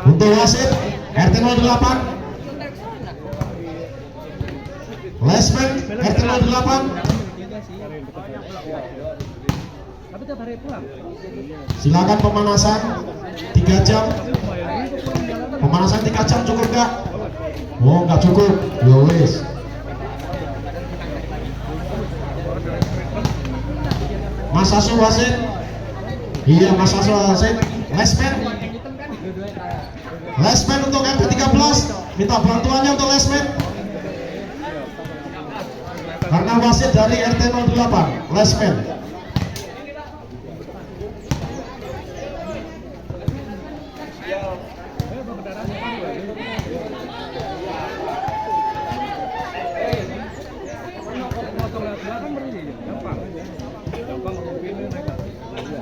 Untuk wasit RT 08 Lesman RT 08. Silakan pemanasan 3 jam. Pemanasan 3 jam cukup nggak? Oh nggak cukup, ya wis. Mas Asu wasit. Iya Mas Asu wasit. Lesman untuk RT 13. Minta bantuannya untuk Lesman. Karena wasit dari RT 08 Lesman.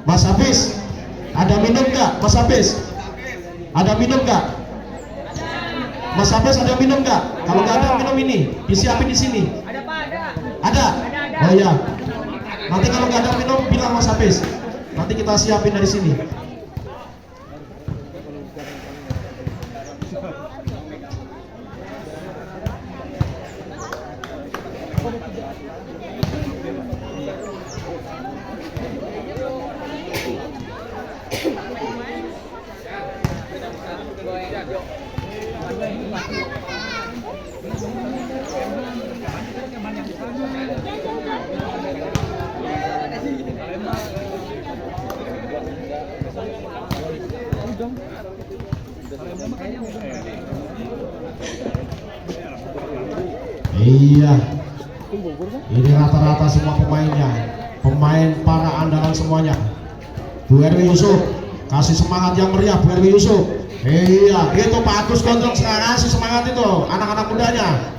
Mas Hafiz, ada minum nggak? Mas Hafiz, ada minum nggak? Mas Hafiz ada minum nggak? Kalau nggak ada minum ini, disiapin di sini. Ada Pak, ada. Ada? Oh ya. Nanti kalau nggak ada minum, bilang Mas Hafiz. Nanti kita siapin dari sini. Iya, ini rata-rata semua pemainnya, pemain para andalan semuanya. Bu Erwi Yusuf, kasih semangat yang meriah Bu Erwi Yusuf. Iya, itu Pak Agus Gondrong, kasih semangat itu anak-anak mudanya.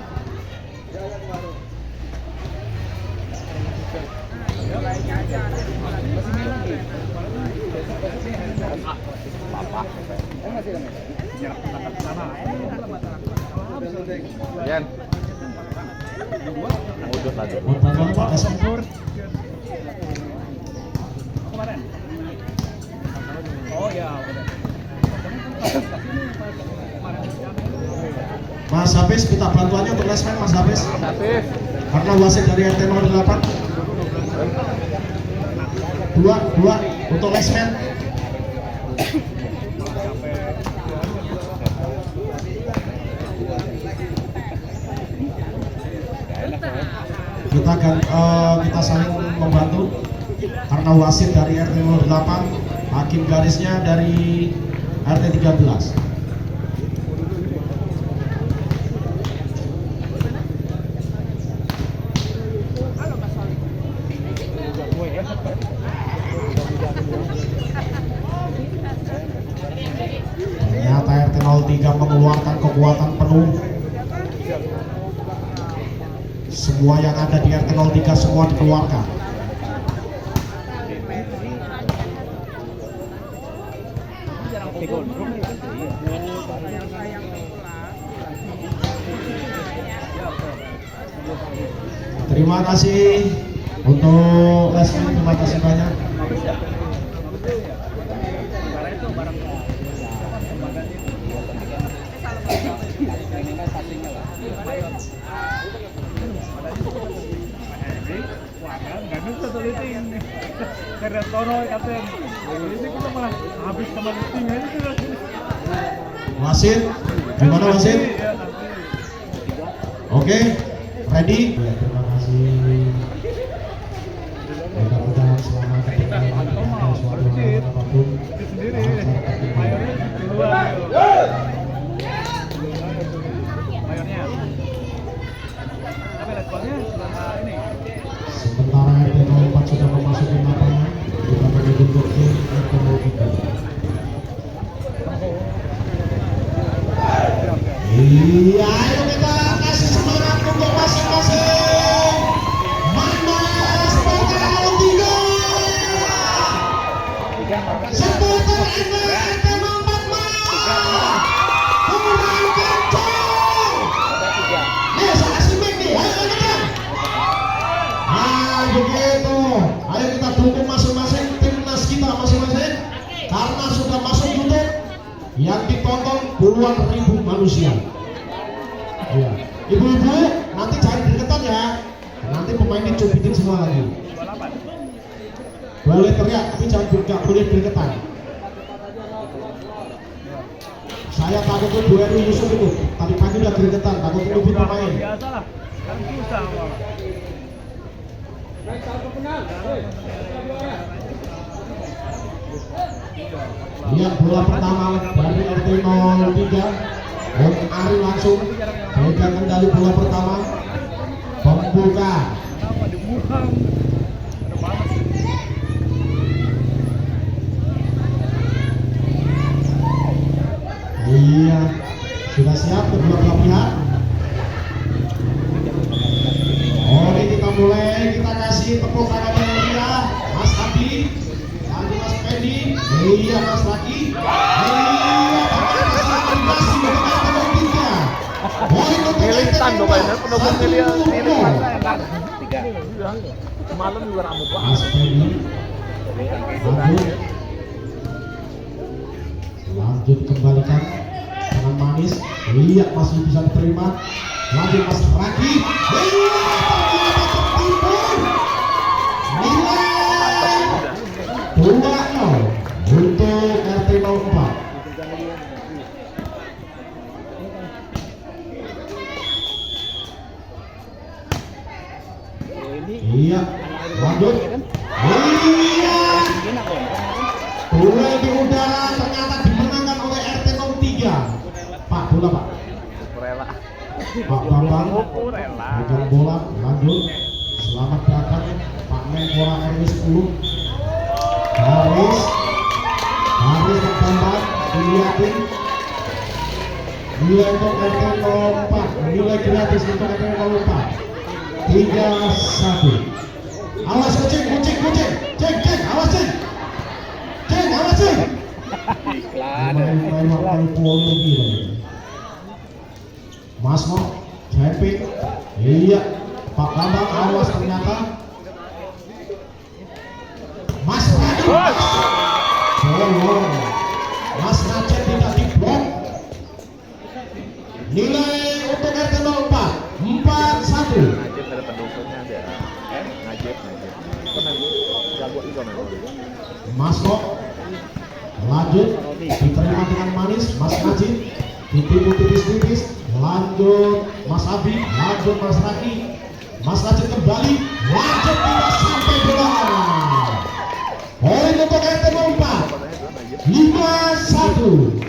Yan. Udah lanjut. Oh ya. Mas Hafiz, minta bantuannya untuk Lesman Mas Hafiz. Karena wasit dari RT 08. Dua untuk Lesman. Kita saling membantu karena wasit dari RT 08, hakim garisnya dari RT 13. Ternyata RT 03 mengeluarkan kekuatan penuh. Semua yang ada di RT 03 semua dikeluarkan. Terima kasih untuk Leslie, terima kasih banyak. Wasit, gimana wasit? Oke, ready? Ya, terima kasih. Mudah-mudahan selama ketika suatu hal apapun sementara RT 04 sudah memasuki lapangan, kita menuju ke RT 03. Iya, ayo kita kasih semangat untuk masing-masing. Manas Supporter RT 03, Supporter RT 04 Pemain kencang. Nih, saya kasih mic nih, ayo kencang. Nah, begitu. Ayo kita dukung masing-masing timnas kita masing-masing. karena sudah masuk YouTube yang ditonton puluhan ribu manusia. Ya, ibu-ibu nanti jangan gregetan ya, nanti pemain dicubitin semua lagi. Boleh teriak tapi jangan nggak boleh gregetan. Saya takut tuh Bu Heru Yusuf itu tadi pagi udah gregetan, takut nubit pemain. Biasalah, kan susah malah. Lihat bola pertama dari RT 03. Om Ari langsung pegang kendali bola pertama. Pembuka. Iya, sudah siap kedua belah pihak. Oke, kita mulai, kita kasih tepuk tangan yang meriah, Mas Abi, lagi Mas Pedi, iya Mas Laki, iya masih dengan tiga. Militan dong kayaknya, pendukung militan tiga. Malam juga rame banget. Mas Pedi, lanjut kembalikan dengan manis, iya masih bisa diterima. Lanjut Mas Raki, nilai 2-0 untuk RT 04. Iya, lanjut. Iya, bola di udara ternyata dimenangkan oleh RT 03. Pak, bola Pak. Pak Bambang pegang bola, lanjut. Selamat datang Pak Menpora RW 10. Haris Pak Bambang dilihatin. Nilai untuk RT 04, nilai gratis untuk RT 04. 3-1. Awas kucing, cek, awas cek, awas cek. Mas Mo, camping, iya, Pak Bambang awas ternyata. Mas Rajin, Mas Rajin tidak diblok. Nilai untuk RT 04, 4-1. Najib ada pendukungnya ada. Najib. Jago itu Mas Mo, lanjut, diterima dengan manis, Mas Najib, ditipu tipis-tipis. Lanjut Mas Abi, lanjut Mas Raki, Mas Rajin kembali, lanjut tidak sampai bola. Poin untuk RT 04, 5-1.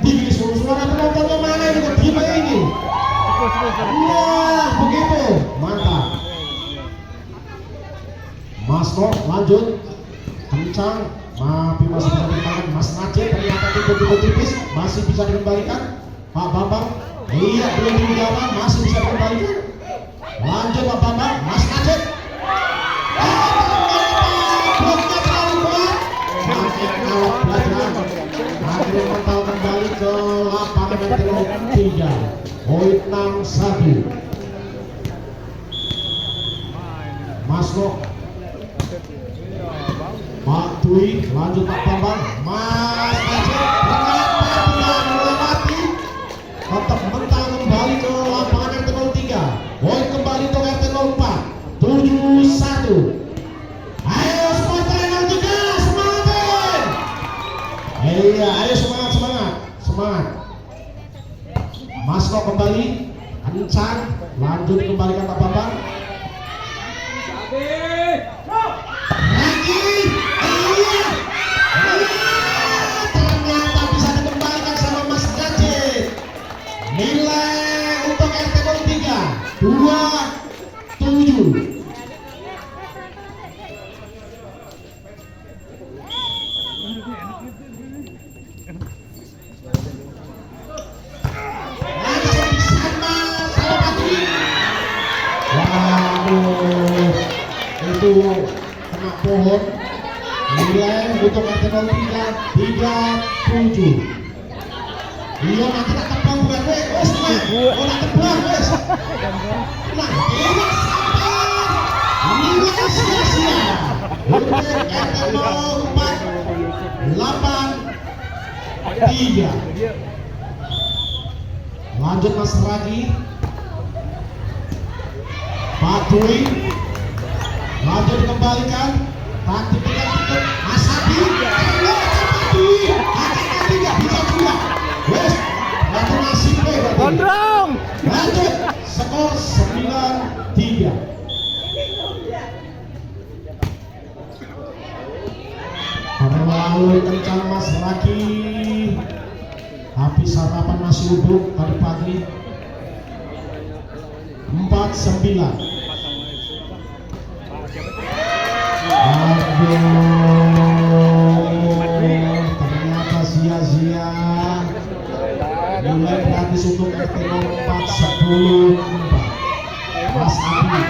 Tinggi suara penontonnya mana ini gimana ini? Wah begitu, mantap. Mas Kok lanjut, kencang, tapi masih bisa dikembalikan. Mas Najib ternyata tipu-tipu tipis, masih bisa dikembalikan. Pak Bambang, iya belum dijalan, masih bisa dikembalikan. Lanjut Pak Bambang, Mas Najib. Bloknya terlalu kuat. Akhirnya mental kembali ke lapangan RT 03. Poin 6-1. Mas Kok, Pak Dwi, lanjut Pak Bambang, Mas Najib ternyata tidak melewati, tetap mental kembali ke lapangan RT 03. Poin kembali untuk RT 04, 7-1. Ayo supporter 03, semangat! Iya, ayo semangat. Mas Kok kembali, kencang, lanjut dikembalikan Pak Bambang. Ternyata bisa dikembalikan sama Mas Najib. Nilai untuk RT 03, 2-7. Itu kena pohon. Nilai untuk RT 03, 3-7. Iya nanti tak tebang bukan wes nah, tak tebang wes. Nah, tidak sampai. Nilai sia-sia. Untuk RT 04, 3. Lanjut Mas Ragi. Pak Dwi. Lanjut dikembalikan. Taktik tiket Mas Adi. Pak Dwi. Akan tidak bisa juga. Wes, lanjut nasib Gondrong. lanjut skor 9-3. Terlalu kencang Mas Raki, habis sarapan nasi uduk tadi pagi. 4-9. Aduh, ternyata sia-sia. Nilai gratis untuk RT 04 10. Mas Abi.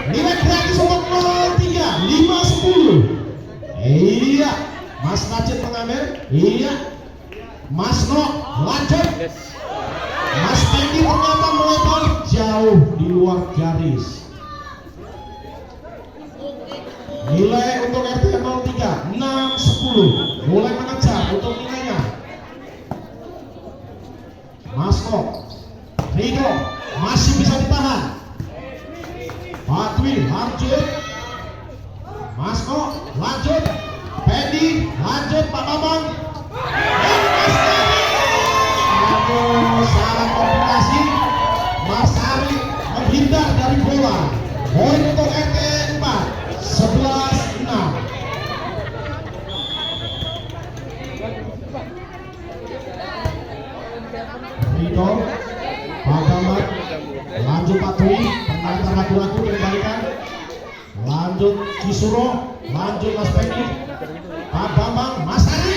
Nilai gratis untuk 03 5-10. Iya, Mas Najib mengambil. Iya, Mas No lanjut. Mas Peggy ternyata melebar jauh di luar garis. Nilai untuk RT 03 6-10. Mulai mengejar untuk nilainya. Mas No, Rido masih bisa ditahan. Pak Dwi lanjut. Mas No lanjut. Pedi lanjut. Pak Bambang. Aduh, salah kombinasi. Mas Ari menghindar dari bola. Poin untuk RT 4 11-6. Rido, Pak Bambang, lanjut Pak Dwi, pengantar ragu-ragu dikembalikan. Lanjut Kisuro, lanjut Mas Peggy, Pak Bambang, Mas Ari.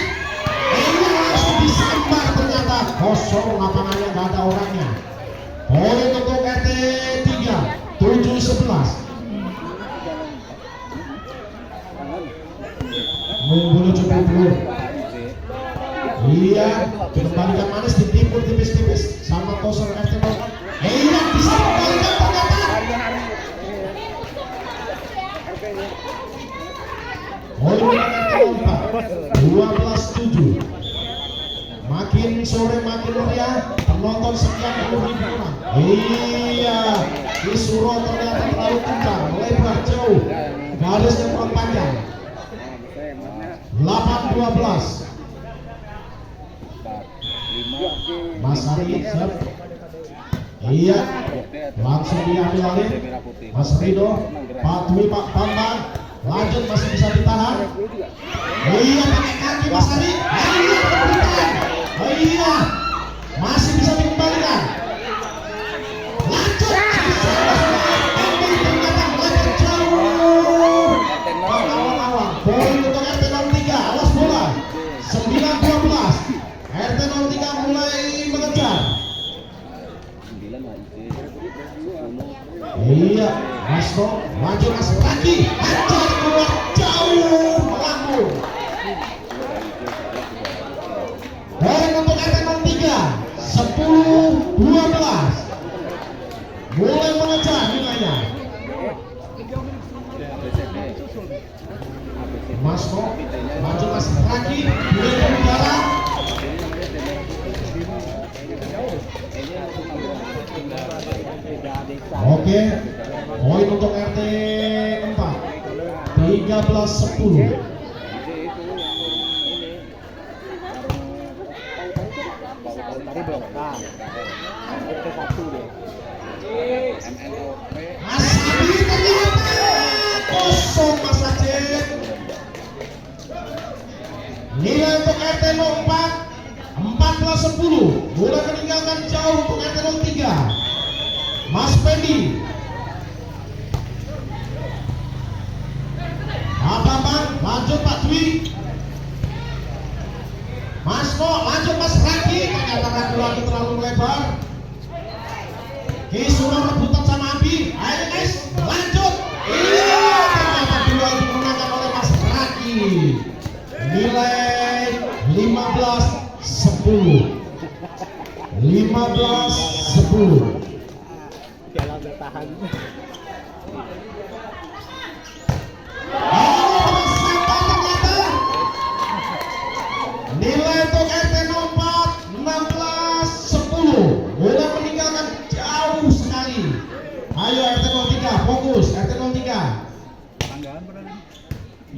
Ini langsung disambar, ternyata kosong, lapangannya nggak ada orangnya. Poin untuk RT 3 7-11. Nunggu cukup dulu. Iya, dikembalikan manis, ditimbul tipis-tipis sama toser RT 04. Iya, bisa dikembalikan ternyata. Poin RT 04 12-7. Makin sore makin meriah, penonton sekian puluh ribu orang. Iya, Kisuro ternyata terlalu kencang, lebar jauh, garisnya kurang panjang. 8-12. Mas Ari siap. Iya, langsung diambil alih Mas Rido, Pak Dwi, Pak Bambang. Lanjut, masih bisa ditahan. Iya, pakai kaki Mas Ari. Iya, masih bisa dikembalikan. Lanjut, ternyata melebar jauh. Awang-awang, poin untuk RT 03. Awas bola. 9-12. RT 03 mulai mengejar. Iya, Mas No, maju Mas Raki, hajar keluar jauh melambung. Poin untuk RT 03 10-12. Mulai mengejar nilainya. Mas No, maju Mas Raki, mulai ke udara. Oke, poin untuk RT 4 13-10. Mas Adi ternyata kosong Mas Aceh. Nilai untuk RT 04 14-10. Mulai meninggalkan jauh untuk RT 03. Mas Pendi, Pak Bambang, lanjut Pak Dwi. Mas No, lanjut Mas Raki. Ternyata ragu-ragu terlalu lebar. Kisuro rebutan sama Abi. Ayo guys, lanjut. Iya, ternyata dua dimenangkan oleh Mas Raki. Nilai 15-10. 15-10. Jalan bertahan. Nilai untuk RT 04 16-10. Udah meninggalkan jauh sekali. Ayo RT 03 fokus, RT 03.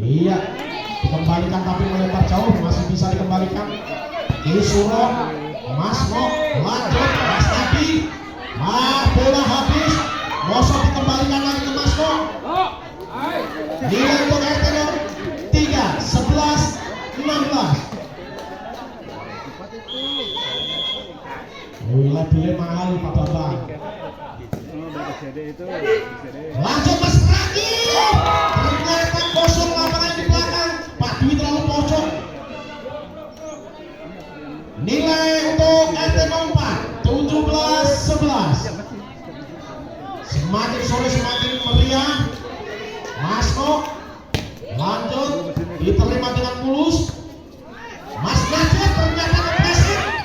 Iya, dikembalikan tapi melebar jauh, masih bisa dikembalikan. Isuro, Mas Mo, lanjut, Mas Nabi. Bola habis, Mosok dikembalikan lagi ke Mas Mo. Nilai untuk RT 03 11-16. Lebih mahal Pak Bambang. Lanjut Mas Raki. Ternyata kosong lapangan di belakang. Pak Dwi terlalu pojok. Nilai untuk RT 04 17-11. Semakin sore semakin meriah. Mas Mo lanjut diterima dengan mulus. Mas Najib ternyata kepleset.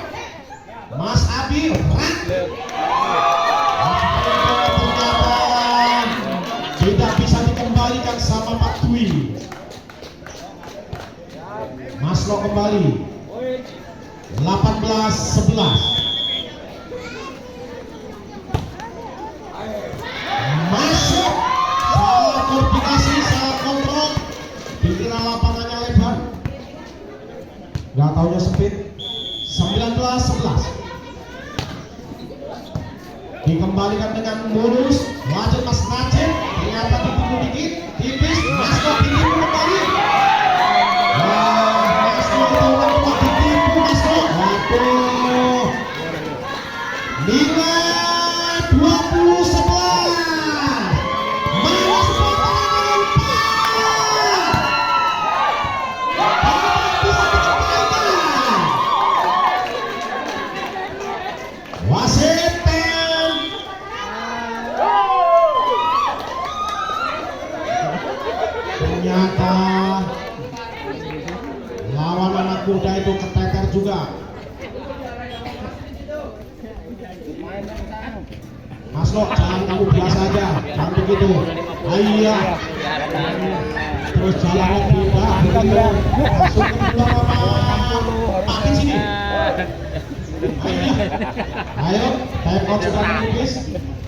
Mas Abi ternyata tidak bisa dikembalikan sama Pak Dwi. Mas Lo kembali 18-11. Masuk, salah koordinasi, salah kontrol, dikira lapangannya lebar, nggak taunya sempit. 19-11. Dikembalikan dengan mulus. Lanjut Mas Najib, ternyata ditipu dikit, tipis. Mas Lo ditipu kembali. Wah, Mas Lo itu ditipu Mas Lo. Waduh. Nilai 20-11. Malas potongan 4. Bisa dikembalikan. Wasit tem. Ternyata lawan anak muda itu keteter juga. Mas Lo, jangan kamu biasa aja, jangan begitu. Iya. Terus jalannya beda, begitu. Langsung ke belakang. Pakai sini. Ayo, time out sudah menipis.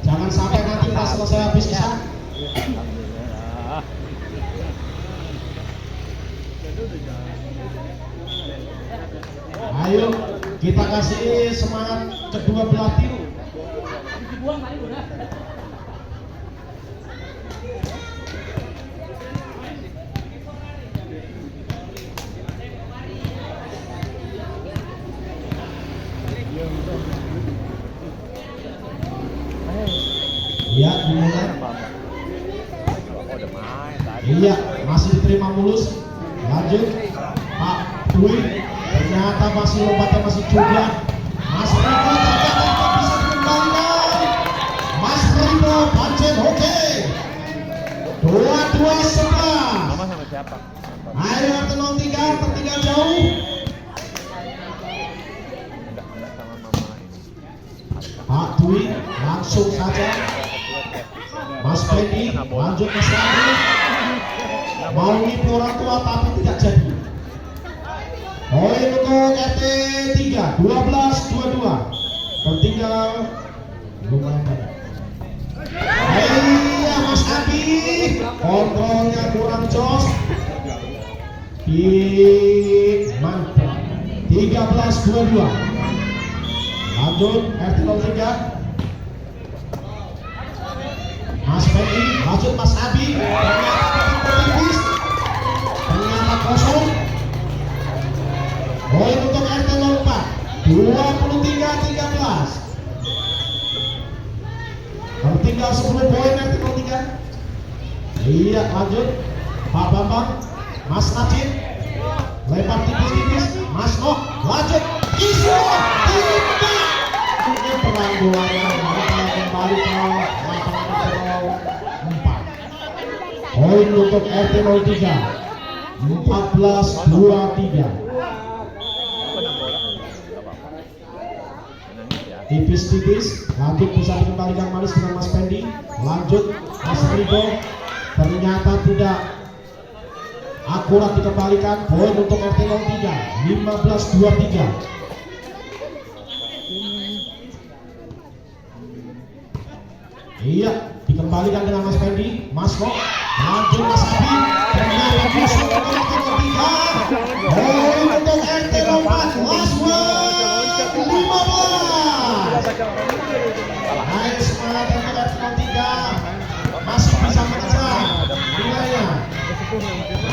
Jangan sampai nanti kita selesai habis kisah. Ayo, kita kasih semangat kedua belah tim. Iya, dimulai. Iya, masih diterima mulus. Lanjut, Pak Dwi. Ternyata masih lompatnya masih juga. Mas Riko ternyata tidak bisa dikembalikan. Mas Riko pancen oke. 22-11. Mama sama siapa? Ayo RT 03 tertinggal jauh. Enggak sama mama ini. Pak Dwi langsung saja. Mas Fendi lanjut Mas Randi. Mau nipu orang tua tapi tidak jadi. Poin untuk RT 3 12-22. Tertinggal lumayan banyak. Iya Mas Abi, kontrolnya kurang jos. Mantap. 13-22. Lanjut RT 03. Mas Fendi, lanjut Mas Abi. Ternyata tipis. Ternyata kosong. Poin untuk RT 04 23-13. Tertinggal 10 poin RT 03. Iya, lanjut Pak Bambang, Mas Najib lempar tipis-tipis. Mas Noh lanjut Isro tidak. Ini perang bolanya kembali ke lapangan 4. Poin untuk RT 03 14-23. tipis-tipis. Lanjut bisa dikembalikan manis dengan Mas Pendi. Lanjut Mas Rido, ternyata tidak akurat dikembalikan. Poin untuk RT 03 15-23. Iya, dikembalikan dengan Mas Pendi. Mas Kok, lanjut Mas Abi, ternyata bisa untuk RT 03. Poin untuk RT 04 last one 15. Baik, semangat untuk RT 03, masih bisa mengejar nilainya.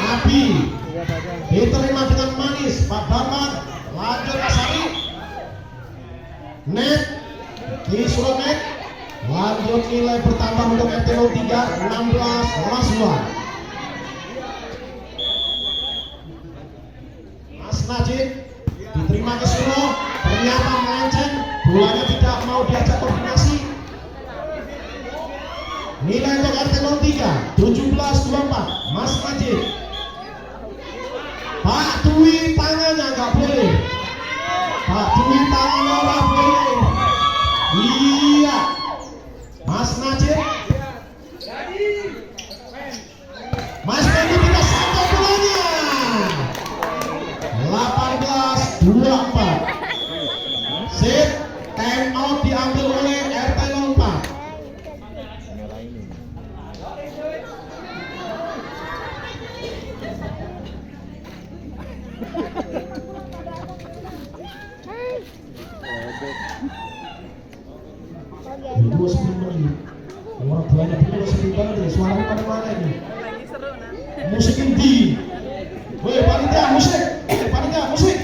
Abi diterima dengan manis Pak Bambang. Lanjut Mas Ari, net disuruh net. Lanjut nilai bertambah untuk RT 03 16 last one. Mas Najib diterima ke Suno, ternyata melenceng, bolanya tidak mau diajak koordinasi. Nilai untuk RT 03 17-24 Mas Najib. Pak Dwi tangannya nggak boleh, Pak Dwi tangannya nggak boleh. Iya, Mas Najib, Mas Pendi tidak sampai bolanya. 18-24. Sip, time out diambil oleh RT 04. Dua sebelum ini, orang banyak itu sedih banget ya. Suaranya pada mana ini? Musik indie. Woi panitia musik, panitia musik.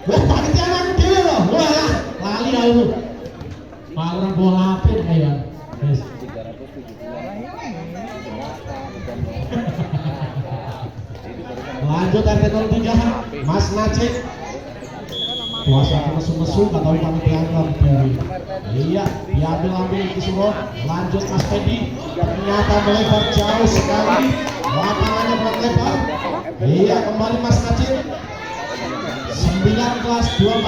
Wah panitia anak dewe loh. Wah lali aku. Pak orang bola apa kayak? Yes. Lanjut RT 03 Mas Najib. Kuasa mesum-mesum gak tahu panitia diri. Iya, diambil disuruh. Lanjut Mas Pendi, ternyata melebar jauh sekali, lapangannya berat lebar. Iya, kembali Mas Najib. 19-24.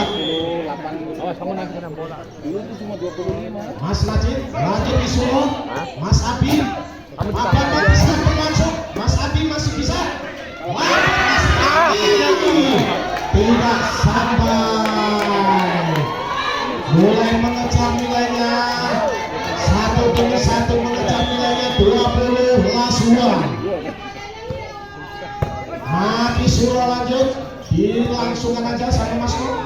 Mas Najib, lanjut disuruh. Mas Abi, apakah bisa berlangsung? Mas Abi masih bisa. Wah, Mas Abi tidak sampai. Mulai mengejar nilainya, satu demi satu mengejar nilainya. 20 last one. Mati suruh lanjut, dilangsungkan aja sama Mas Nur.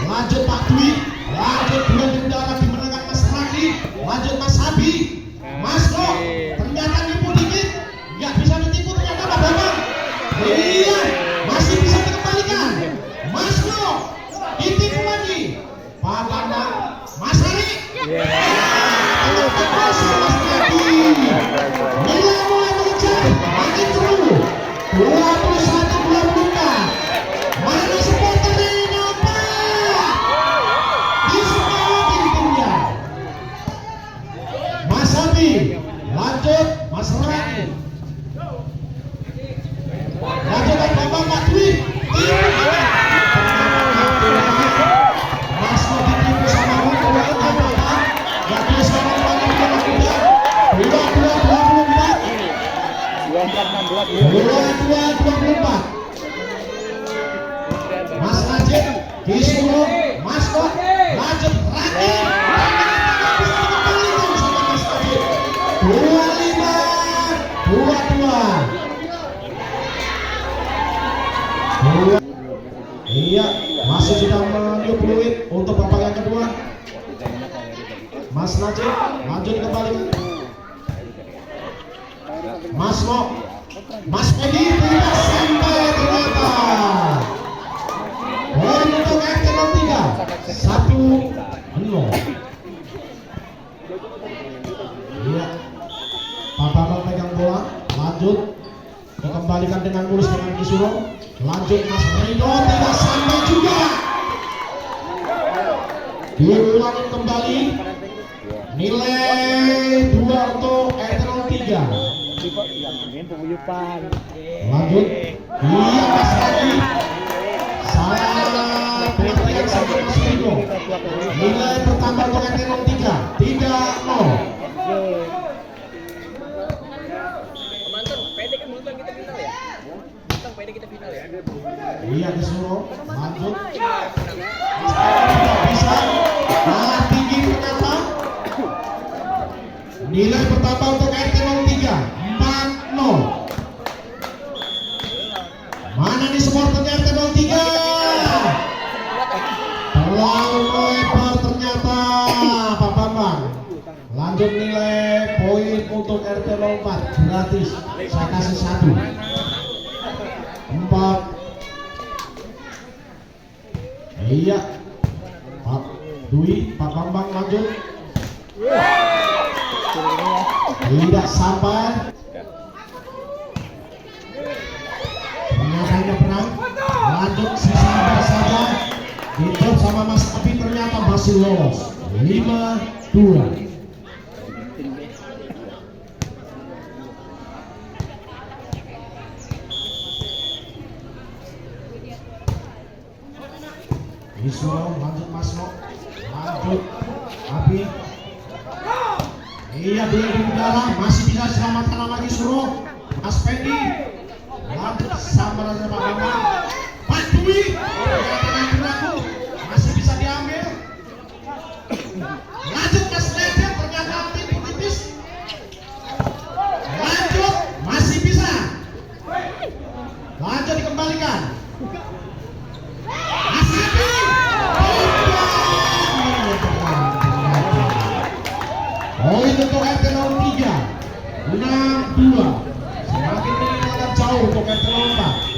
Lanjut Pak Dwi, lanjut dua bendera dimenangkan Mas Raki. Lanjut Mas Abi, Mas Nur ternyata nipu dikit, nggak bisa ditipu ternyata Pak Bambang. Iya, masih bisa dikembalikan. Mas Nur ditipu lagi. Pak Bambang, Mas Ari. Mas Nadi. Nilai mulai mengejar, makin seru. 21-24. Mana supporter ini nampak? Di sekolah timnya. Mas Abi, lanjut Mas Rani. Lanjut Pak Bambang, Pak Dwi. Mas Nur ditipu sama Ruko. Gak bisa ngomongin dia udah. 22-24. Mas Najib disuruh Mas Kok, lanjut Raki. Bisa dikembalikan sama Mas Najib. 25-22. Iya, masih sudah meniup peluit untuk babak yang kedua. Mas Najib lanjut kembali. Mas Mo, Mas Edi tidak sampai ternyata. Poin untuk RT 03 1-0. Iya, Pak Bambang pegang bola, lanjut dikembalikan dengan mulus dengan Kisuro. Lanjut Mas Rido tidak sampai juga. Diulangi kembali. Nilai 2 untuk RT 03. Lanjut. Iya Mas Radi. Salah pengertian sama Mas Rido. Rido. Nilai bertambah untuk RT 03 3-0. Iya disuruh lanjut. Tidak bisa. Kalah tinggi ternyata. Nilai bertambah untuk RT 03 4-0. Mana nih supporternya RT 03? Terlalu melebar ternyata Pak Bambang. Lanjut nilai poin untuk RT 04 gratis. Saya kasih 1 4. Iya Pak Dwi, Pak Bambang lanjut. Tidak sampai. Ternyata perang. Lanjut sisa saja. Dijawab sama Mas Abi, ternyata masih lolos 5-2. Disuruh lanjut Mas No. Lanjut Abi. Iya dia di udara, masih bisa selamatkan nama disuruh Mas Fendi. Lanjut sama Pak Bambang. Pak Dwi ragu, masih bisa diambil. Lanjut Mas Leder, ternyata tipis. Lanjut, masih bisa. Lanjut dikembalikan. Poin untuk RT 03 6-2. Semakin meninggalkan jauh untuk RT 04.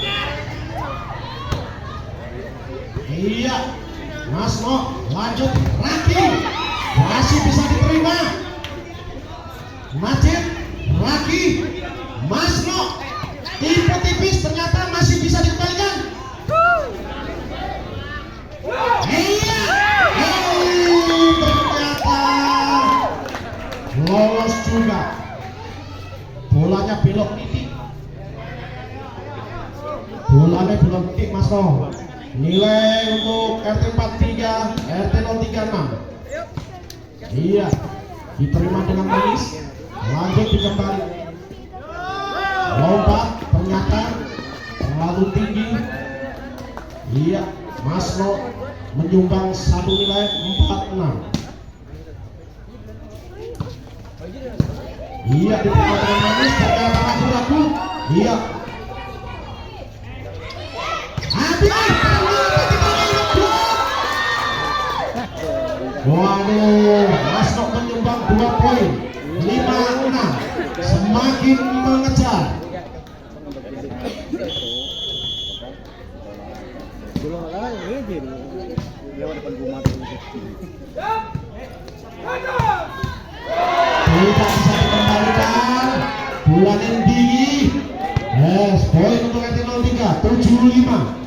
Iya Mas No, lanjut Raki, masih bisa diterima. Majid, Raki, Mas No, tipis ternyata masih bisa dikembalikan. Iya, ternyata lolos juga. Bolanya belok titik. Bolanya belok titik Mas No. Nilai untuk RT 43, RT 036. Iya, diterima dengan manis. Lanjut dikembali. Lompat ternyata terlalu tinggi. Iya, Mas No menyumbang 1 nilai 4-6. Iya, diterima dengan manis. Ternyata ragu-ragu. Iya. Waduh, Mas No menyumbang 2 poin 5-6. Semakin mengejar. Tidak bisa dikembalikan. Bulan yang tinggi. Yes, poin untuk RT 03 75.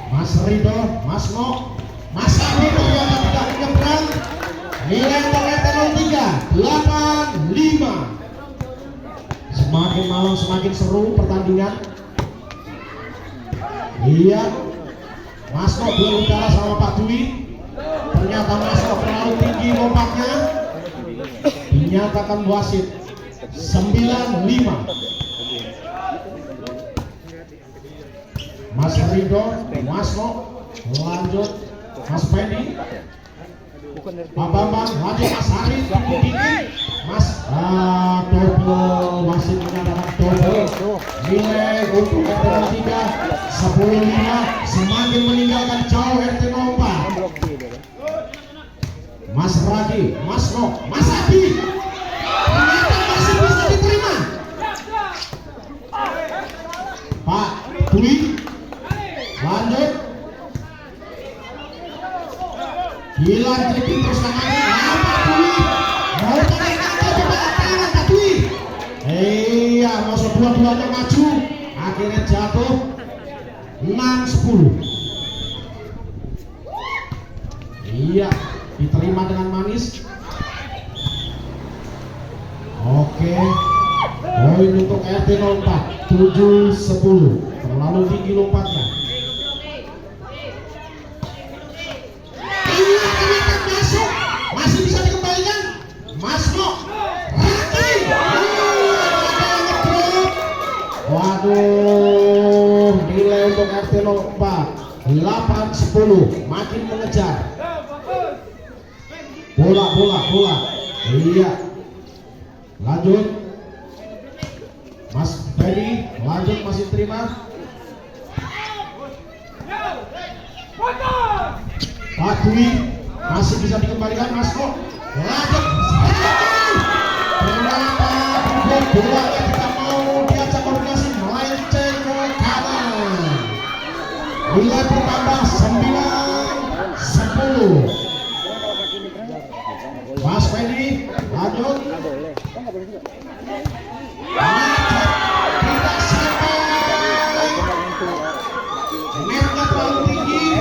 Mas Rido, Mas No, Mas Abi ternyata tidak menyeberang. Nilai untuk RT 03 85. Semakin malam semakin seru pertandingan. Iya, Mas No belum kalah sama Pak Dwi. Ternyata Mas No terlalu tinggi lompatnya. Dinyatakan wasit 9-5. Mas Rido, Mas No, lanjut Mas Fendi, Pak Bambang, lanjut Mas Hari, Mas double, wasit menyatakan double. Nilai untuk RT 03 10-5. Semakin meninggalkan jauh RT 04. Mas Radi, Mas No, Mas Abi, ternyata masih bisa diterima. Pak Dwi, lanjut. Hilang tripin terus tangannya. Pak Dwi mau tangan Pak Dwi. Iya, masuk dua-duanya maju. Akhirnya jatuh 6-10. Iya, diterima dengan manis. Oke, poin 7-10. Terlalu tinggi lompatnya. Iya, ternyata masuk. Masih bisa dikembalikan. Masuk. Raki. Ada yang ngedrop. Waduh, nilai untuk RT 04 8-10. Makin mengejar. Bola. Iya. Lanjut. Mas Ferry, lanjut, masih terima. Pak Dwi masih bisa dikembalikan, Mas Kok. Lanjut. Ternyata bola tidak mau diajak koordinasi, melenceng ke kanan. Nilai bertambah 9-10. Mas Ferry, lanjut. Tidak sampai. Netnya terlalu tinggi.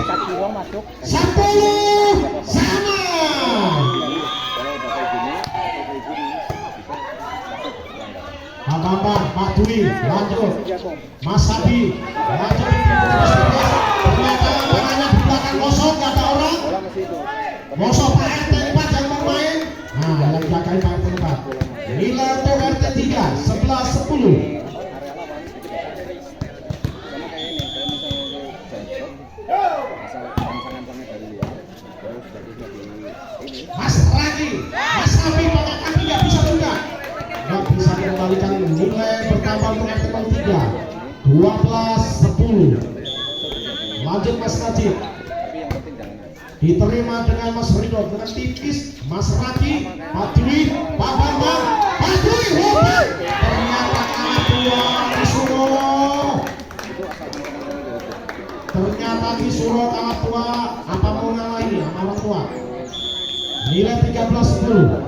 10 sama. Pak Bambang, Pak Dwi, lanjut. Mas Sabi, lanjut. Ternyata lapangannya di belakang kosong, gak ada orang. Kosong, Pak RT 4 yang mau main. Nah, yang jagain Pak RT 4. Nilai untuk RT 3 11-10. Mas Raki, Mas Sabi pakai kaki nggak bisa juga. Nggak bisa dikembalikan. Nilai bertambah untuk RT 03 12-10. Lanjut Mas Najib. Diterima dengan Mas Ridho dengan tipis. Mas Raki, Pak Dwi, Pak Bambang, Pak Dwi, ternyata kalah 2 Kisuro. Ternyata Kisuro kalah 2. Apa mau ngalah ini sama orang tua? Nilai 13-10.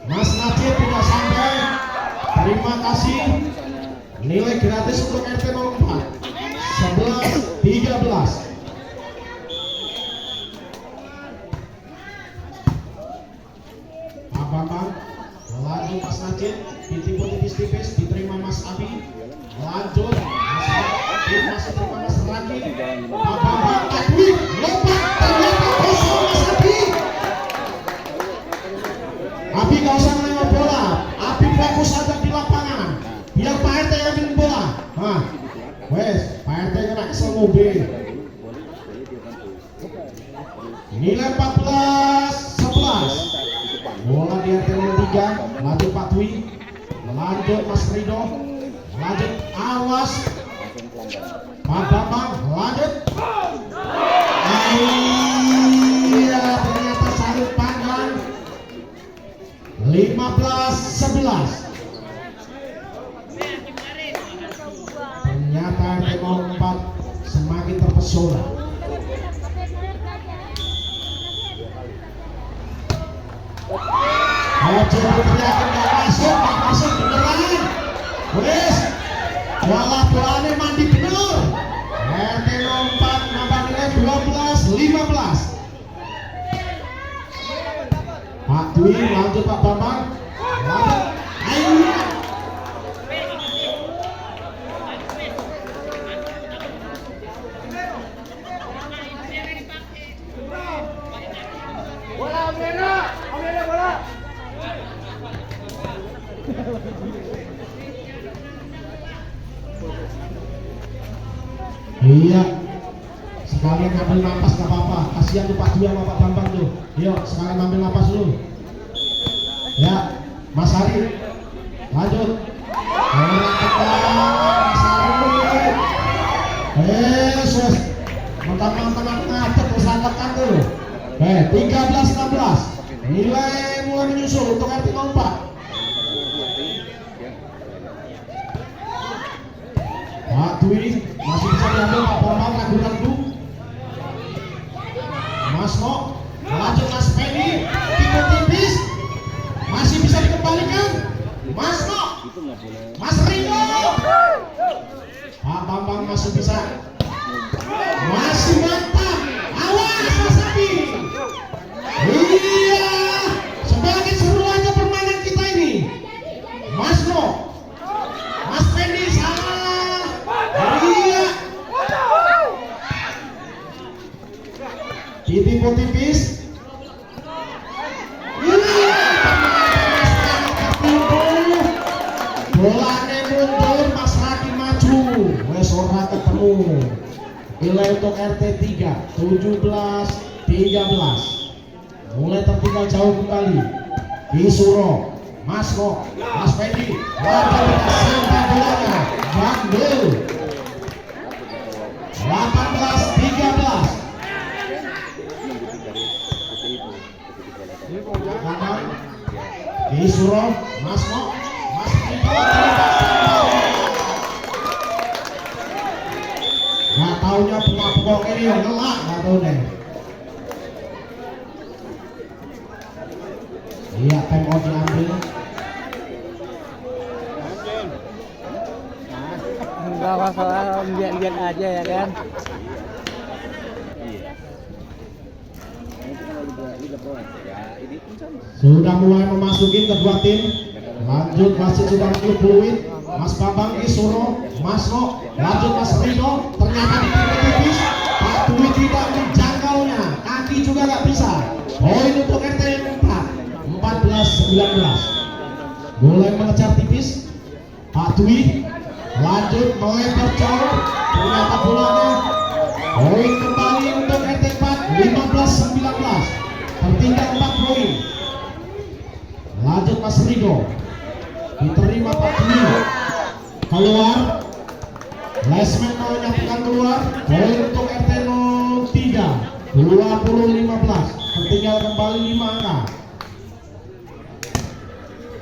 Mas Najib tidak sampai. Terima kasih. Nilai gratis untuk RT 04 11-13. Bambang, lanjut Mas Najib, ditipu tipis-tipis, diterima Mas Abi, lanjut Mas Abi, masih terima Mas Raki, Pak Bambang, Pak Dwi, lompat, ternyata kosong Mas Abi. Abi gak usah nengok bola, Abi fokus aja di lapangan, biar Pak RT yang ambil bola. Nah, wes, Pak RT kena kesel mobil. Nilai 14-11. Bola di RT 03, lanjut Pak Dwi, lanjut Mas Ridho, lanjut awas Pak Bambang, lanjut. Iya, ternyata sarung panggang 15-11. Ternyata RT 04 semakin terpesona. Ojo teriakin gak masuk beneran. Wes, bola-bolanya mandi bener. RT 04 nambah nilai 12-15. Pak Dwi, lanjut Pak Bambang, lanjut. Ayo. Iya, sekalian ngambil napas gak apa-apa. Kasihan tuh Pak Dwi sama Pak Bambang tuh. Yuk, sekalian ngambil napas dulu. Ya, Mas Hari, lanjut. Orang tengah, Mas Hari. Yesus, mentang-mentang ngadep tersangkakan tuh. 13-16. Nilai mulai menyusul untuk RT 04. Pak Dwi masih bisa diambil, Pak Bambang ragu-ragu. Mas Mo, lanjut Mas Ferry, tipis, masih bisa dikembalikan. Mas Mo, Mas Ringo, Pak Bambang masih bisa, masih mantap. Awas Mas Abi. Iya, semakin seru aja permainan kita ini. Mas Mo, Mas Ferry Ditipuk tipis. Bolanya mundur, Mas Raki maju. Wes ora ketemu. Nilai untuk RT 3 17-13. Mulai tertinggal jauh kembali. Kisuro, Mas Mo, Mas Fendi, sampai bolanya Bandel 18-13. Kisuro, Mas Mo, Mas Fendi. Gak taunya bunga-bunga ini yang ngelak, gak tau deh. Iya, time out diambil. Enggak masalah, lihat-lihat aja ya kan. Sudah mulai memasuki kedua tim. Lanjut masih sudah fluid. Mas Bambang Kisuro, Mas No, lanjut Mas Rino. Ternyata tipis. Pak Dwi tidak menjangkaunya. Kaki juga nggak bisa. Poin untuk RT 4. 14-19. Mulai mengejar tipis. Pak Dwi lanjut melebar jauh. Ternyata bolanya. Poin kembali untuk RT 4. 15-19. Tertinggal 4 poin. Lanjut Mas Rido. Diterima Pak Dwi. Keluar. Lesman mau nyatukan keluar. Poin untuk RT 03. 20-15. Tertinggal kembali 5 angka.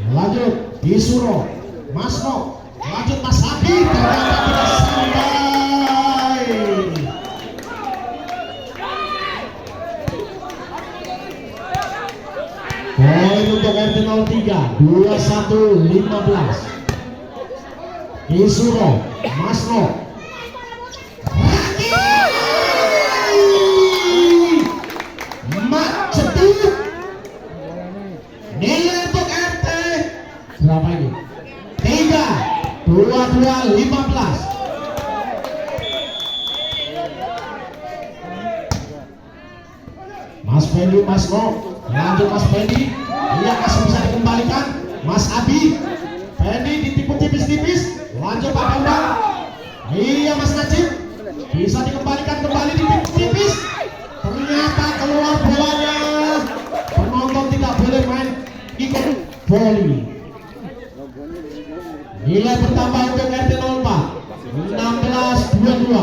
Lanjut Kisuro, Mas No, lanjut Mas Abi. Ternyata tidak sampai. Poin untuk RT 03 21-15. Kisuro, Mas No. Mak Cetuk. Nilai untuk RT berapa ini? 3 22-15. Mas Fendi, Mas No, lanjut Mas Fendi. Iya, masih bisa dikembalikan. Mas Abi, Fendi ditipu tipis-tipis. Lanjut Pak Bambang. Iya Mas Najib, bisa dikembalikan kembali ditipu tipis. Ternyata keluar bolanya. Penonton tidak boleh main ikut volley. Nilai bertambah untuk RT 04 16-22.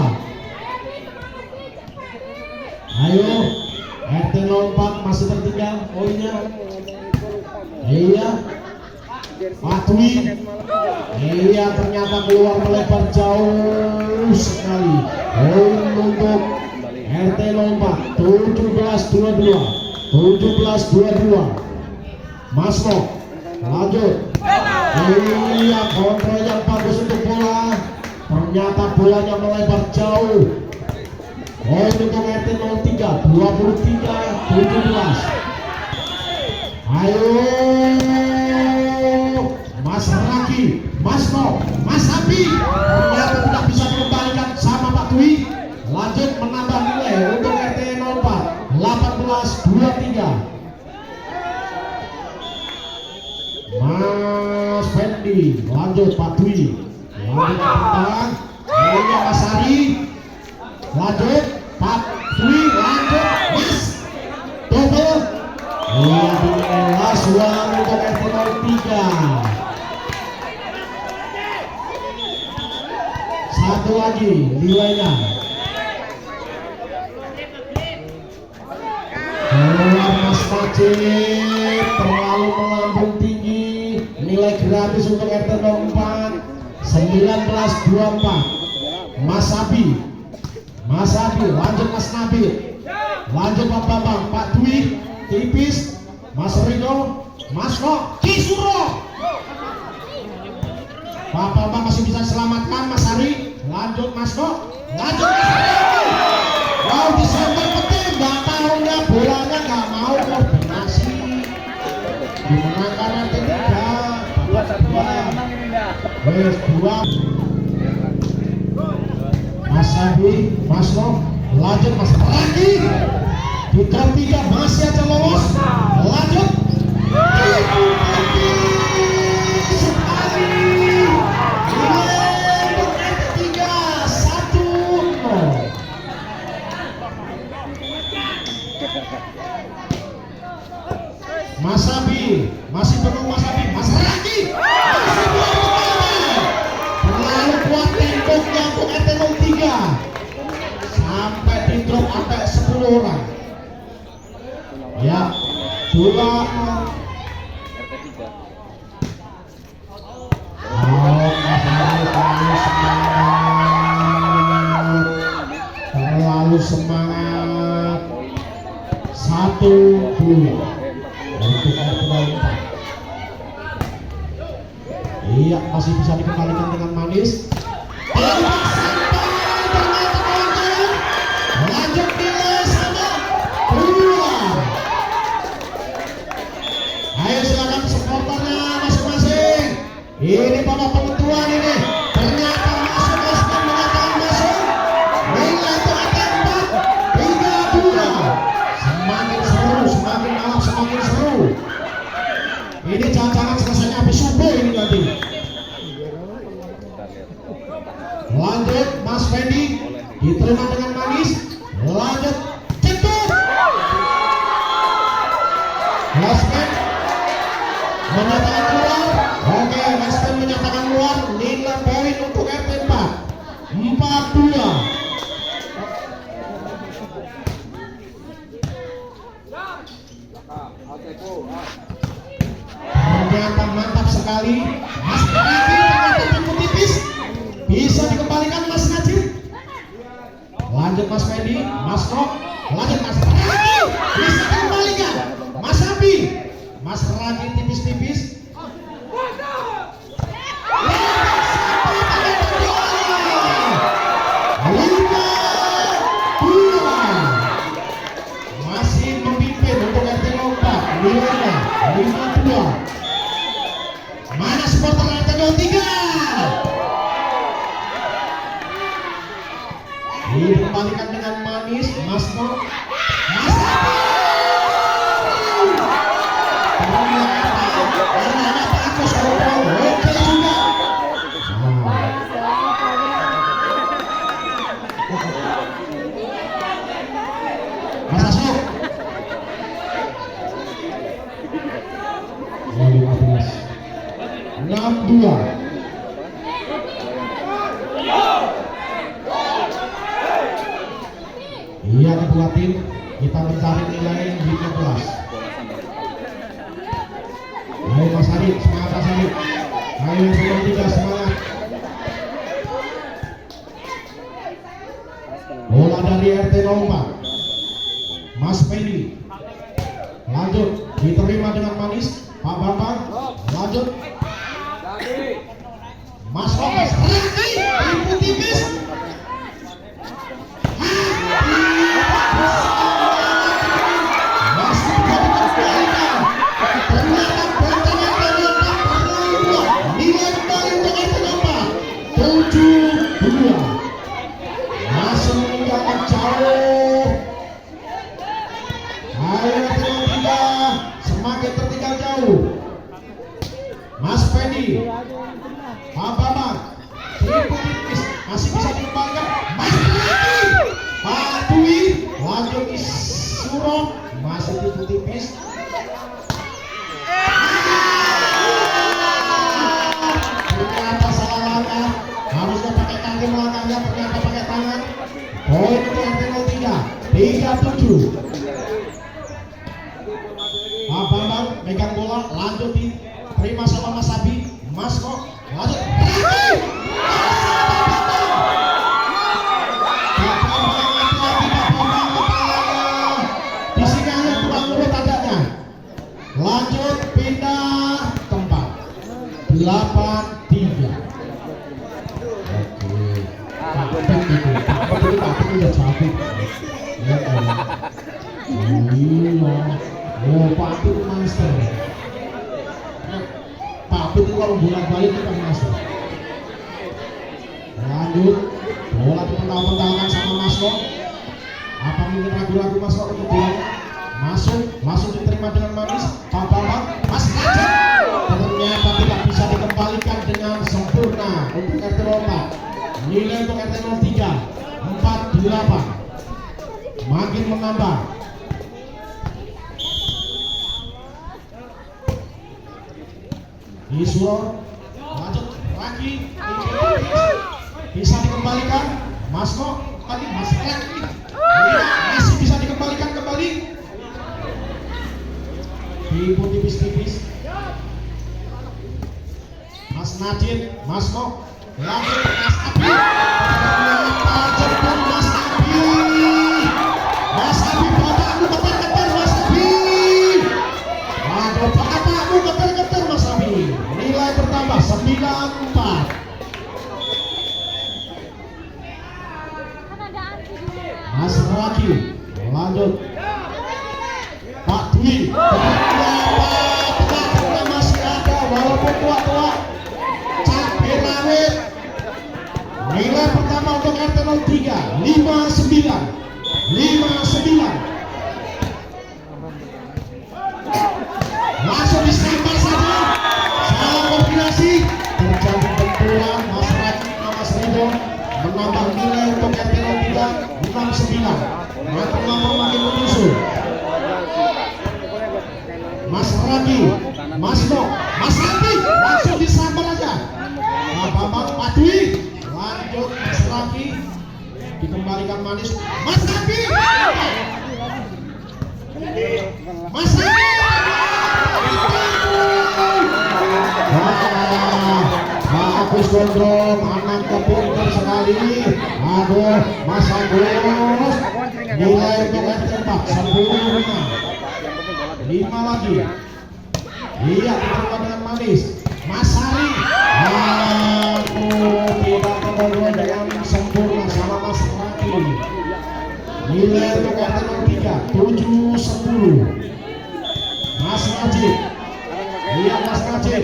Ayo RT 04 masih tertinggal poinnya. Iya Pak Dwi. Iya ternyata keluar melebar jauh sekali. Poin untuk RT 04 17-22. 17-22. Mas No lanjut. Iya kontrol yang bagus untuk bola. Ternyata bolanya melebar jauh. Poin untuk RT 03 23-17. Ayo Mas Raki, Mas No, Mas Abi. Ternyata tidak bisa dikembalikan sama Pak Dwi. Lanjut menambah nilai untuk RT 04 18-23. Mas Fendi, lanjut Pak Dwi. Lanjut Pak Bambang. Iya Mas Ari. Lanjut Pak Dwi, lanjut Mas Double. Iya dinilai last one untuk RT 03. Satu lagi nilainya. Keluar Mas Majid, terlalu melambung tinggi. Nilai gratis untuk RT 04 19-24. Mas Abi, Mas Abi, lanjut Mas Nabil. Lanjut Pak Bambang, Pak Dwi, tipis. Mas Rino, Mas No, Kisuro. Pak Bambang masih bisa selamatkan. Mas Ari, lanjut Mas No, lanjut Mas Ari. Wow, disambar petir, nggak tahunya bolanya nggak mau koordinasi. Dimenangkan nanti 3 wes 2. Mas Abi, Mas No, lanjut Mas Raki. Putra 3 masih aja lolos. Lanjut. Mas Abi masih penuh, Mas Abi, Mas Raki masih terlalu kuat temboknya untuk RT 03 sampai di drop sampai 10 orang ya. 2 terlalu semangat. 1-2 untuk RT 04. Iya, masih bisa dikembalikan dengan manis. Lanjut nilai sama 2. Ayo silakan supporternya masing-masing. Ini bapak penentuan ini. Ternyata masuk, Osman mengatakan masuk. Nilai untuk RT 4 3-2. Semakin seru, semakin malam semakin seru. Ini jangan-jangan selesainya habis subuh ini nanti. Lanjut Mas Fendi, diterima dengan manis. Lanjut cetuk. Mas Fendi menyatakan keluar. Oke, Mas Fendi menyatakan keluar. Nilai poin untuk RT 4 4-2. Ternyata mantap sekali. Mas Raki ternyata tipu tipis. Bisa dikembalikan Mas Najib. Lanjut Mas Fendi, Mas Nok. Lanjut Mas Raki. Bisa dikembalikan Mas Abi. Mas Raki tipis-tipis. Masih memimpin untuk RT 04. Nilainya 5-2. Mana supporter RT 03? Dikembalikan dengan manis, Mas Nok. Mas Mas Asok. 6-2. Iya, kedua tim kita mencari nilai di 16. Ayo Mas Arif, semangat Mas Arif. Ayo yang 3 semangat. Bola dari RT 04. Mas Fendi. Lanjut, diterima dengan manis Pak Bambang. Lanjut Mas Omas Raki, ibu tipis. Masih jadi kembalikan. Ternyata bentengan ternyata terlalu. Nilai kembali untuk RT 7-2. Masih meninggalkan jauh. Ayo RT 03 semakin tertinggal jauh. Mas Fendi, Pak Bambang, ibu tipis masih bisa dikembalikan. Mas Raki, Pak Dwi, lanjut di Surong masih tipis. Ternyata salah langkah, harusnya pakai kaki melangkahnya, ternyata pakai tangan. Poin untuk RT 03, 3-7. Pak Bambang megang bola, lanjut diterima sama Mas Abi. Mas kok lanjut di sini hanya tukang urut adanya. Lanjut pindah tempat 8-3. Oke, takut udah capek. Ya Allah. Oh, Papit master. Papit itu kalau bolak-balik itu kan masuk. Lanjut, bola dipentang-pentangkan sama Mas Nok. Apa mungkin ragu-ragu masuk untuk bilangnya? Masuk diterima dengan manis. Pak Bambang, Mas Raja. Ternyata tidak bisa dikembalikan dengan sempurna untuk RT 04. Nilai untuk RT 03 48. Makin menambah. Iswo lanjut lagi, bisa dikembalikan. Masno tadi Mas Raki masih bisa dikembalikan kembali. Ibu tipis-tipis. Mas Najib, Masno lanjut Mas Abi. Ternyata jempol Mas Abi. Mas Abi bapakmu ketar-ketar Mas Abi. Waduh, bapakmu ketar-ketar Mas Abi. Nilai bertambah 94. Mas Raki lanjut Pak Dwi. Ternyata masih ada walaupun tua-tua. Cabai rawit. Nilai pertama untuk RT 03 59. Langsung disambar saja. Salah kombinasi. Terjadi benturan. Mas Raki Mas Ridho menambah nilai untuk RT 03 69. Makin lama makin menyusul. Mas Raki, Mas No, Mas Raki langsung disambar aja. Pak Bambang, Pak Dwi lanjut Mas Raki dikembalikan manis. Mas Raki, Mas Raki. Pak Agus Gondrong, anaknya pintar sekali. Aduh, Mas Agus. Nilai untuk RT 4 sempurna. 5 lagi. Iya, diterima dengan manis. Mas Hari. Aduh, tidak ketemu dengan sempurna sama Mas Raki. Nilai untuk RT 03 7-10. Mas Najib. Iya, Mas Najib.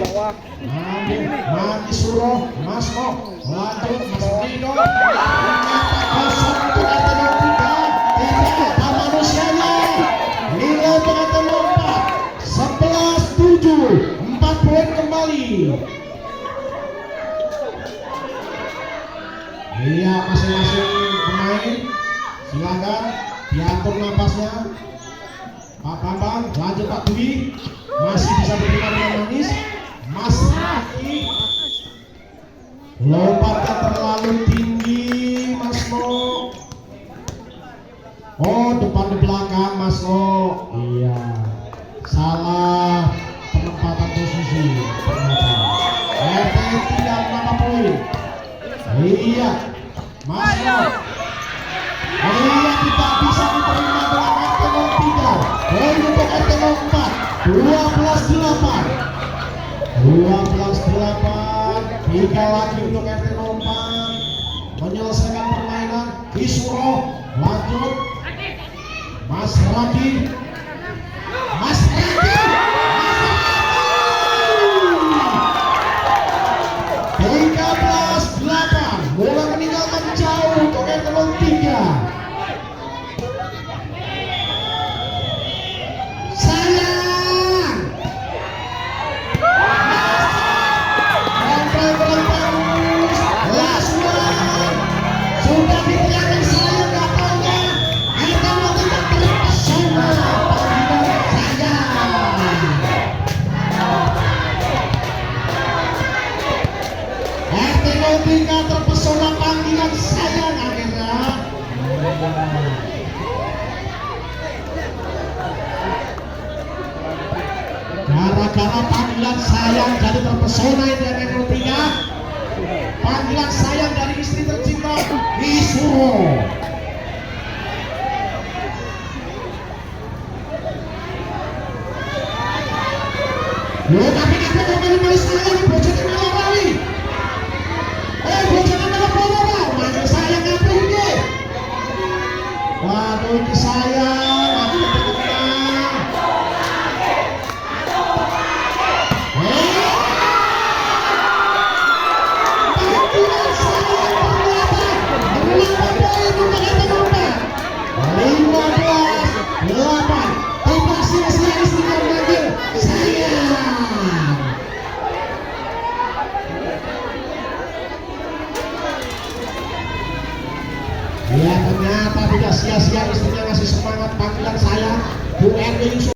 Mati Suruh, Mas Mo, lanjut Mas Ridho. Ternyata kosong untuk RT 03. Tidak ada manusianya. Nilai untuk RT 04 11-7. 4 poin kembali. Iya, masing-masing pemain silakan diatur napasnya. Pak Bambang, lanjut Pak Dwi. Masih bisa diterima dengan manis. Mas Raki lompatnya terlalu tinggi Mas Mo. Oh, depan di belakang Mas Mo. Iya, salah penempatan posisi. RT tidak menambah poin. Iya, Mas Mo. Iya, tidak bisa diterima dengan RT 03. Poin untuk RT 04 12-8. 12-8. 3 lagi untuk RT 04 menyelesaikan permainan. Isuro lanjut Mas Raki. Mas Raki 13-8. Bola meninggalkan jauh untuk RT 03. Ketika terpesona panggilan sayang akhirnya. Gara-gara panggilan sayang jadi terpesona itu yang ketiga. Panggilan sayang dari istri tercinta Isuro. Loh, tapi kenapa kembali sayang bocahnya malah kali. Bocahnya malah bola, manggil sayang apa ini? Waduh, ini sayang, aku tidak tenang. Panggilan Ya ternyata tidak sia-sia istrinya ngasih semangat panggilan saya Bu RW Yusuf.